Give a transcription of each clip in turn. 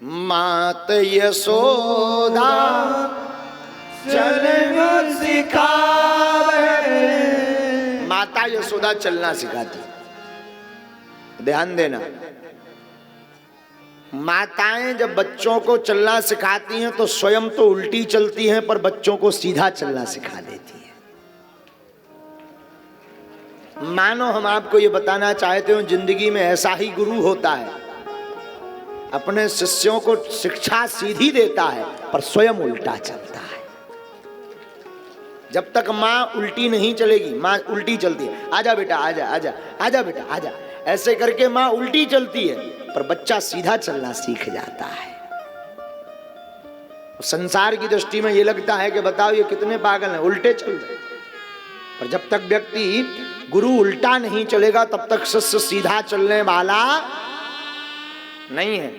मात यशोदा चलना सिखावे। माता यशोदा चलना सिखाती। ध्यान देना, माताएं जब बच्चों को चलना सिखाती हैं तो स्वयं तो उल्टी चलती हैं, पर बच्चों को सीधा चलना सिखा देती है। मानो हम आपको ये बताना चाहते हो, जिंदगी में ऐसा ही गुरु होता है, अपने शिष्यों को शिक्षा सीधी देता है पर स्वयं उल्टा चलता है। जब तक माँ उल्टी नहीं चलेगी, माँ उल्टी चलती है, आजा बेटा आजा, आजा आजा बेटा आजा, ऐसे करके माँ उल्टी चलती है पर बच्चा सीधा चलना सीख जाता है। संसार की दृष्टि में ये लगता है कि बताओ ये कितने पागल हैं, उल्टे चल रहे। पर जब तक व्यक्ति गुरु उल्टा नहीं चलेगा तब तक शिष्य सीधा चलने वाला नहीं है।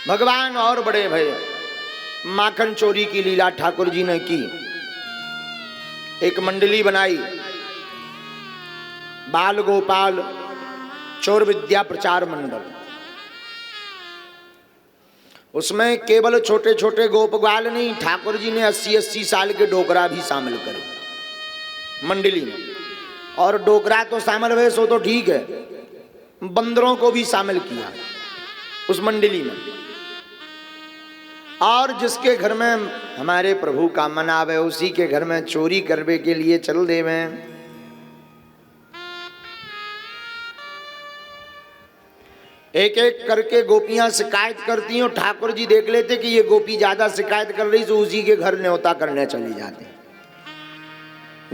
भगवान और बड़े भय। माखन चोरी की लीला ठाकुर जी ने की। एक मंडली बनाई, बाल गोपाल चोर विद्या प्रचार मंडल। उसमें केवल छोटे छोटे गोप ग्वाल नहीं, ठाकुर जी ने 80-80 साल के डोकरा भी शामिल करे मंडली में। और डोकरा तो शामिल हुए सो तो ठीक है, बंदरों को भी शामिल किया उस मंडली में। और जिसके घर में हमारे प्रभु का मन आवे उसी के घर में चोरी करने के लिए चल देवे। एक एक करके गोपियां शिकायत करती हैं, ठाकुर जी देख लेते कि ये गोपी ज्यादा शिकायत कर रही तो उसी के घर न्योता करने चली जाती।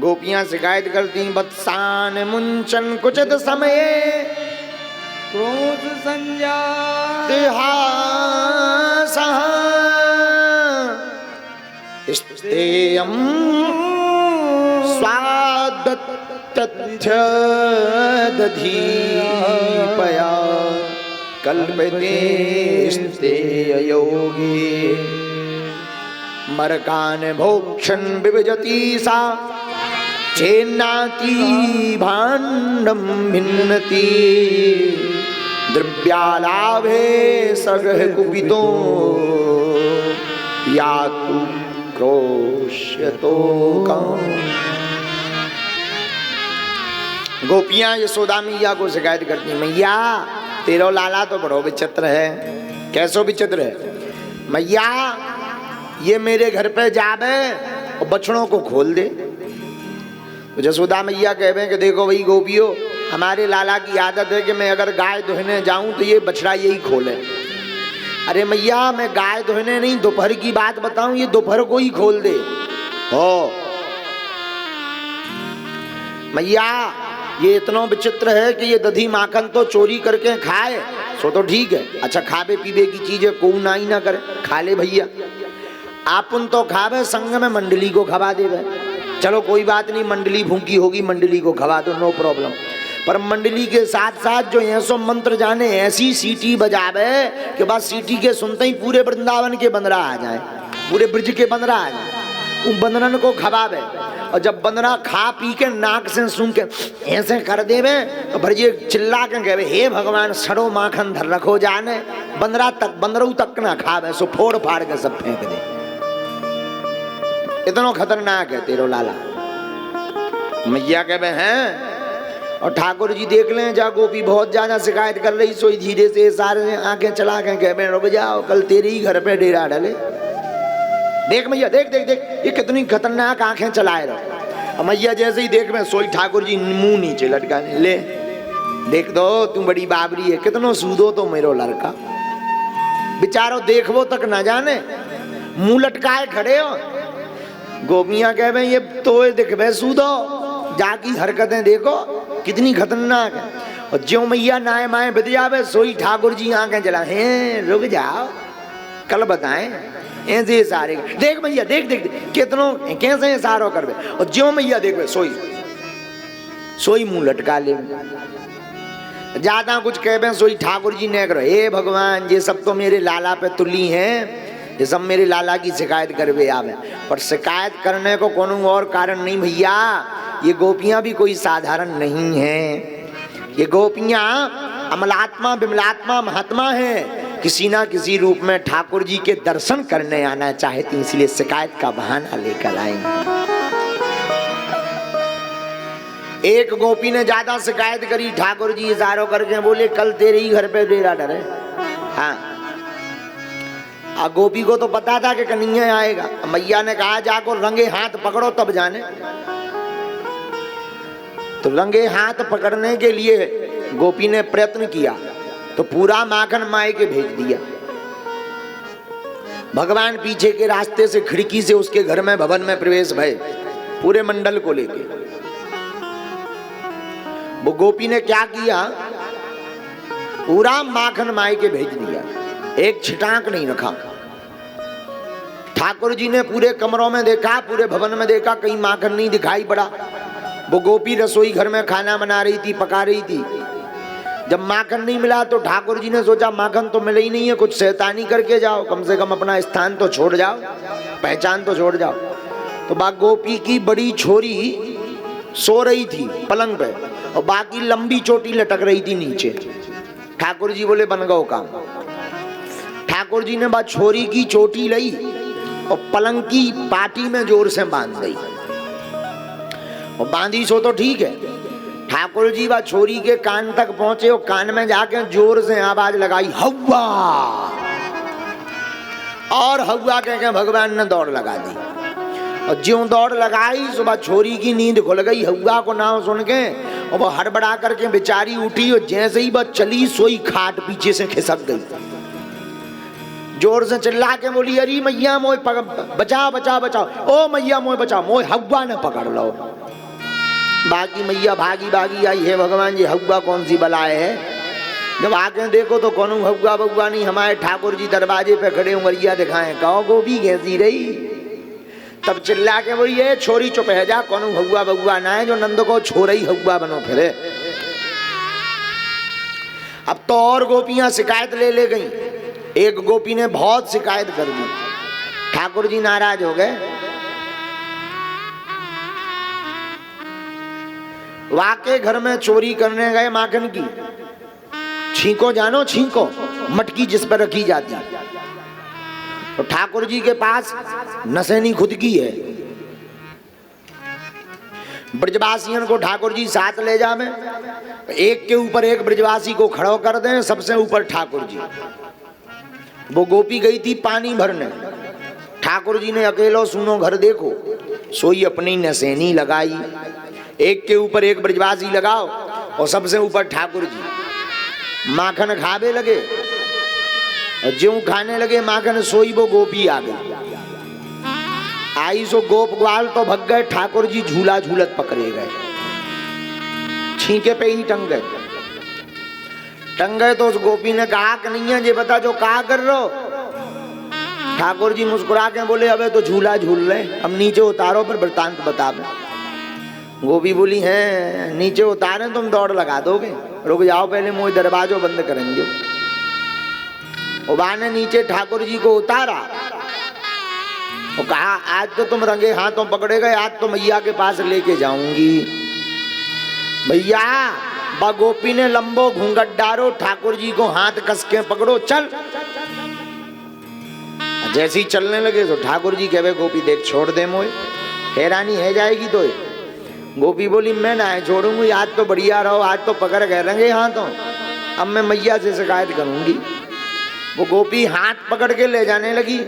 गोपियां शिकायत करती, बत्सान मुंचन कुचित समय क्रोध संजा स्तेयम स्वादत्य दधीपया कल्पते स्तेयोगे मरकान भोक्षण विभजति सा चेन्नाति भाण्डं भिन्नति द्रव्यालाभे सगह कुपितो यातु क्रोश्यतो कं। गोपियां यशोदा मैया को शिकायत करती, मैया तेरा लाला तो बड़ो विचित्र है। कैसो विचित्र है? मैया ये मेरे घर पे जावे और बछड़ों को खोल दे। तो यशोदा मैया कहवे कि देखो भाई गोपियों, हमारे लाला की आदत है कि मैं अगर गाय दुहने जाऊं तो ये बछड़ा यही खोले। अरे मैया मैं गाय दुहने नहीं, दोपहर की बात बताऊं, ये दोपहर को ही खोल दे। हो मैया ये इतना विचित्र है कि ये दधी माखन तो चोरी करके खाए सो तो ठीक है, अच्छा खावे पीवे की चीजें को ना ही ना करे, खा ले भैया। आपुन तो खावे संग में मंडली को खवा देवे, चलो कोई बात नहीं, मंडली भूखी होगी मंडली को खवा दो, नो प्रॉब्लम। पर मंडली के साथ साथ जो ऐसो मंत्र जाने ऐसी सीटी बजावे कि बस सीटी के सुनते ही पूरे वृंदावन के बंदरा आ जाए, पूरे ब्रज के बंदरा आ जाए, उन बंदरन को खवावे। और जब बंदरा खा पी के नाक से सूंघ के ऐसे कर देवे तो भरजिए चिल्ला के कहे, हे भगवान सड़ो माखन धर रखो जाने, बंदरा तक बंदरू तक ना खावे सो फोड़ फाड़ के सब फेंक दे। इतना खतरनाक है तेरो लाला। मैया कहे हैं। और ठाकुर जी देख लें जा गोपी बहुत ज्यादा शिकायत कर रही, सोई धीरे से सारे आंखें चला के कहे रुक जाओ, कल तेरे ही घर पे डेरा डाले। देख मैया देख देख देख ये कितनी खतरनाक आंखें चलाए रहो। मैया जैसे ही देख में सोई ठाकुर जी मुंह नीचे लटकाने, ले देख दो तुम बड़ी बाबरी है, कितनो सूदो तो मेरो लड़का बेचारो देखो तक ना जाने, मुंह लटकाए खड़े हो। गोपियां कह ये तो दिखबे सूदो, जाकी हरकतें देखो कितनी खतरनाक है। और ज्यों मैया नाय माए बद जावे सोई ठाकुर जी आंखें जला, हैं रुक जाओ कल बताएं। ऐसे सारे देख मैया देख देख कितनों कैसे सारो करवे। और ज्यों मैया देखवे सोई सोई मुंह लटका ले, ज्यादा कुछ कहवे सोई ठाकुर जी ने करो, हे भगवान ये सब तो मेरे लाला पे तुली हैं, ये सब मेरे लाला की शिकायत करवे आवे। पर शिकायत करने को कोनो और कारण नहीं भैया, ये गोपियां भी कोई साधारण नहीं है। ये गोपियां अमलात्मा विमलात्मा महात्मा है। किसी ना किसी रूप में ठाकुर जी के दर्शन करने आना चाहती, इसलिए शिकायत का बहाना लेकर आएंगे। एक गोपी ने ज्यादा शिकायत करी, ठाकुर जी इशारों करके बोले कल तेरे ही घर पे डेरा डरे। हाँ, गोपी को तो पता था कि कन्हैया आएगा। मैया ने कहा जाको रंगे हाथ पकड़ो तब जाने। तो रंगे हाथ पकड़ने के लिए गोपी ने प्रयत्न किया तो पूरा माखन माए के भेज दिया। भगवान पीछे के रास्ते से खिड़की से उसके घर में भवन में प्रवेश भय, पूरे मंडल को लेके। वो गोपी ने क्या किया, पूरा माखन माए के भेज दिया, एक छिटाक नहीं रखा। ठाकुर जी ने पूरे कमरों में देखा, पूरे भवन में देखा, कहीं माखन नहीं दिखाई पड़ा। वो गोपी रसोई घर में खाना बना रही थी, पका रही थी। जब माखन नहीं मिला तो ठाकुर जी ने सोचा माखन तो मिला ही नहीं है, कुछ शैतानी करके जाओ, कम से कम अपना स्थान तो छोड़ जाओ, पहचान तो छोड़ जाओ। तो बा गोपी की बड़ी छोरी सो रही थी पलंग पे और बाकी लंबी चोटी लटक रही थी नीचे। ठाकुर जी बोले बन गओ काम। ठाकुर जी ने बा छोरी की चोटी ली और पलंग की पाटी में जोर से बांध दी। और बांधी सो तो ठीक है, ठाकुर जी बा छोरी के कान तक पहुंचे और कान में जाके जोर से आवाज लगाई हव्वा, और हव्वा कह के भगवान ने दौड़ लगा दी। और ज्यों दौड़ लगाई सुबह छोरी की नींद खुल गई हव्वा को नाम सुन के, और वो हड़बड़ा करके बेचारी उठी और जैसे ही वह चली सोई खाट पीछे से खिसक गई। जोर से चिल्ला के बोली अरे मैया मोय बचाओ बचाओ बचाओ, ओ मैया मोय बचाओ, मोय हव्वा ने पकड़ लो। बाकी मैया भागी भागी आई है, भगवान जी हव्वा कौन सी बलाए है। जब आके देखो तो कौन हव्वा बव्वा नहीं, हमारे ठाकुर जी दरवाजे पे खड़े उमरिया दिखाए, कहो गोपी कैसी रही। तब चिल्ला के बोली ये छोरी चुप है जा, कौन हव्वा बव्वा ना है जो नंद को छोरई हव्वा बनो फिरे। अब तो और गोपियां शिकायत ले गई। एक गोपी ने बहुत शिकायत कर दी, ठाकुर जी नाराज हो गए। वाके घर में चोरी करने गए माखन की, छींको जानो छींको, मटकी जिस पर रखी जाती। तो ठाकुर जी के पास नसैनी खुद की है। ब्रजवासियों को ठाकुर जी साथ ले जावे, एक के ऊपर एक ब्रजवासी को खड़ो कर दें, सबसे ऊपर ठाकुर जी। वो गोपी गई थी पानी भरने, ठाकुर जी ने अकेलो सुनो घर देखो, सोई अपनी नसैनी लगाई, एक के ऊपर एक ब्रजवासी लगाओ और सबसे ऊपर ठाकुर जी। माखन खावे लगे और ज्यों खाने लगे माखन सोई वो गोपी आ गई। आई सो गोप ग्वाल तो भग गए, ठाकुर जी झूला झूलत पकड़े गए, छींके पे ही टंग गए। तो उस गोपी ने कहा कन्हैया जी बता जो कहा कर रहे हो। ठाकुर जी मुस्कुरा के बोले अबे तो झूला झूल रहे, अब नीचे उतारो पर वृतांत बता दो। गोपी बोली है नीचे उतारे तुम दौड़ लगा दोगे, रुक जाओ पहले मुझे दरवाजो बंद करेंगे। उबा ने नीचे ठाकुर जी को उतारा और कहा आज तो तुम रंगे हाथों पकड़े गए, आज तो मैया के पास लेके जाऊंगी। भैया बा गोपी ने लंबो घूंघट डारो, ठाकुर जी को हाथ कस के पकड़ो, चल। जैसे ही चलने लगे तो ठाकुर जी कहे गोपी देख छोड़ दे मोए, हैरानी है जाएगी तो। गोपी बोली मैं ना छोड़ूंगी, आज तो बढ़िया रहो, आज तो पकड़ गए रंगे हाथों, अब मैं मैया से शिकायत करूंगी। वो गोपी हाथ पकड़ के ले जाने लगी।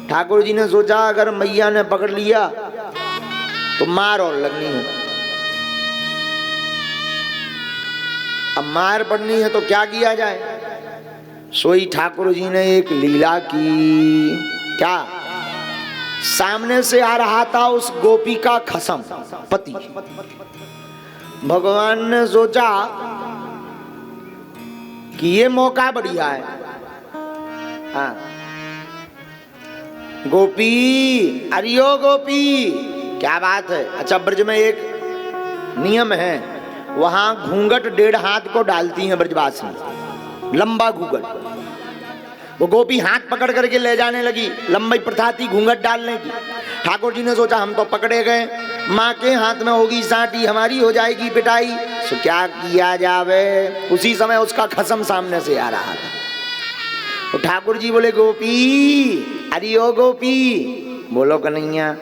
ठाकुर जी ने सोचा अगर मैया ने पकड़ लिया तो मार और लगनी है, अब मार पड़नी है तो क्या किया जाए। सोई ठाकुर जी ने एक लीला की। क्या? सामने से आ रहा था उस गोपी का खसम पति। भगवान ने सोचा कि ये मौका बढ़िया है। हाँ गोपी, अरियो गोपी क्या बात है। अच्छा ब्रज में एक नियम है, वहां घूंघट 1.5 हाथ को डालती हैं ब्रजवासी, लंबा घूंघट। वो गोपी हाथ पकड़ करके ले जाने लगी, लंबी प्रथा थी घूंघट डालने की। ठाकुर जी ने सोचा हम तो पकड़े गए, माँ के हाथ में होगी साटी, हमारी हो जाएगी पिटाई, तो क्या किया जावे। उसी समय उसका खसम सामने से आ रहा था। तो ठाकुर जी बोले गोपी, अरे ओ गोपी, बोलो कन्हैया।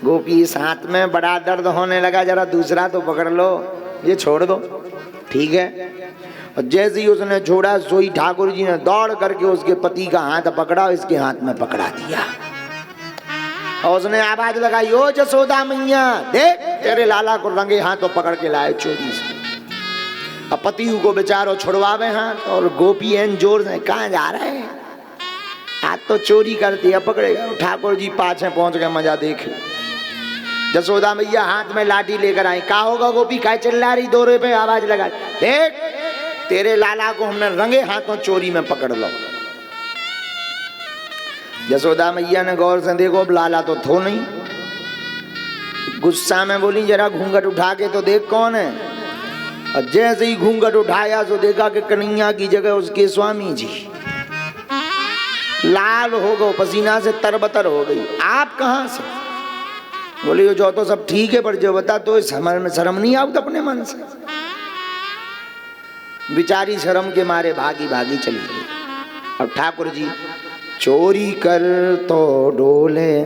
गोपी इस हाथ में बड़ा दर्द होने लगा, जरा दूसरा तो पकड़ लो, ये छोड़ दो, ठीक है। और जैसे ही उसने छोड़ा सोई ठाकुर जी ने दौड़ करके उसके पति का हाथ पकड़ा, इसके हाथ में पकड़ा दिया और उसने आवाज लगाई, ओ जसोदा मैया देख, तेरे लाला को रंगे हाथों पकड़ के लाए चोरी से। अब पति को बेचारो छुड़वावे हाथ, और गोपी एन जोर से, कहाँ जा रहे हैं, आज तो चोरी करती है, पकड़ेगा। ठाकुर जी पाछे पहुंच गए, मजा देख। जसोदा मैया हाथ में लाठी लेकर आई। का होगा गोपी, काय चिल्ला रही, 2 रुपए आवाज लगा, देख तेरे लाला को हमने रंगे हाथों चोरी में पकड़ लो। जसोदा मैया ने गौर से देखो, अब लाला तो थो नहीं। गुस्सा में बोली, जरा घूंघट उठा के तो देख कौन है। और जैसे ही घूंघट उठाया तो देखा कि कन्हैया की जगह उसके स्वामी जी। लाल हो गए, पसीना से तरबतर हो गई। आप कहाँ से? बोले जो तो सब ठीक है, पर जो बता तो समझ में शर्म नहीं आवत अपने मन से। बिचारी शर्म के मारे भागी भागी चली गई। और ठाकुर जी चोरी कर तो डोले